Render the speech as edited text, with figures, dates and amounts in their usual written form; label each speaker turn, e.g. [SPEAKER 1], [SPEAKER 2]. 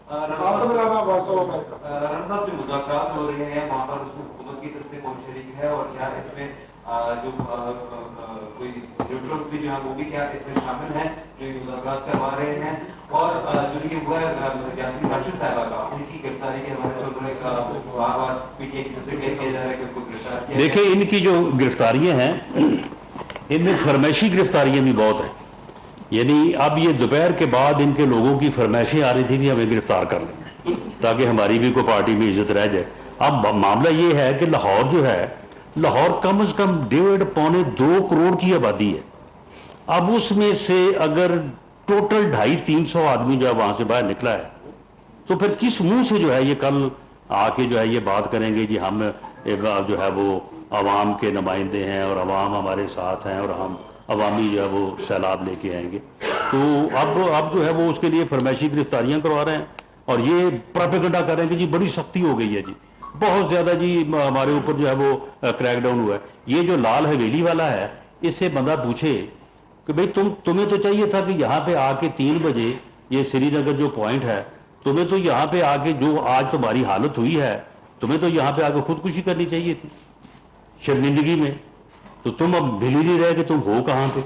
[SPEAKER 1] رانا صاحب جو مذاکرات ہو رہے ہیں وہاں پر حکومت کی طرف سے کون شریک ہے اور کیا اس میں جو کوئی نیوٹرلز بھی جو ہے وہ بھی کیا اس میں شامل ہیں جو یہ مذاکرات کروا رہے ہیں؟ اور جو یہ ہوا ہے یاسمین راشد صاحبہ کا ان کی گرفتاری کے حوالے سے انہوں نے بار بار پی ٹی آئی کی طرف سے کلیئر کیا جا رہا ہے کہ ان کو گرفتار کیا۔
[SPEAKER 2] دیکھیں ان کی جو گرفتاریاں ہیں ان میں فرمائشی گرفتاریاں بھی بہت ہیں، یعنی اب یہ دوپہر کے بعد ان کے لوگوں کی فرمائشیں آ رہی تھی کہ ہمیں گرفتار کر لیں تاکہ ہماری بھی کوئی پارٹی میں عزت رہ جائے۔ اب معاملہ یہ ہے کہ لاہور جو ہے، لاہور کم از کم 1.5-2 کروڑ کی آبادی ہے۔ اب اس میں سے اگر ٹوٹل 250-300 آدمی جو ہے وہاں سے باہر نکلا ہے تو پھر کس منہ سے جو ہے یہ کل آ کے جو ہے یہ بات کریں گے جی ہم جو ہے وہ عوام کے نمائندے ہیں اور عوام ہمارے ساتھ ہیں اور ہم عوامی جو ہے وہ سیلاب لے کے آئیں گے۔ تو اب جو ہے وہ اس کے لیے فرمائشی گرفتاریاں کروا رہے ہیں اور یہ پروپیگنڈا کر رہے ہیں کہ جی بڑی سختی ہو گئی ہے، جی بہت زیادہ جی ہمارے اوپر جو ہے وہ کریک ڈاؤن ہوا ہے۔ یہ جو لال حویلی والا ہے اس سے بندہ پوچھے کہ بھئی تمہیں تو چاہیے تھا کہ یہاں پہ آ کے 3 بجے یہ سری نگر جو پوائنٹ ہے، تمہیں تو یہاں پہ آ کے جو آج تمہاری حالت ہوئی ہے تمہیں تو یہاں پہ آ کے خودکشی کرنی چاہیے تھی شرمندگی میں، تو تم اب بھلی نہیں رہے کہ تم ہو کہاں پہ۔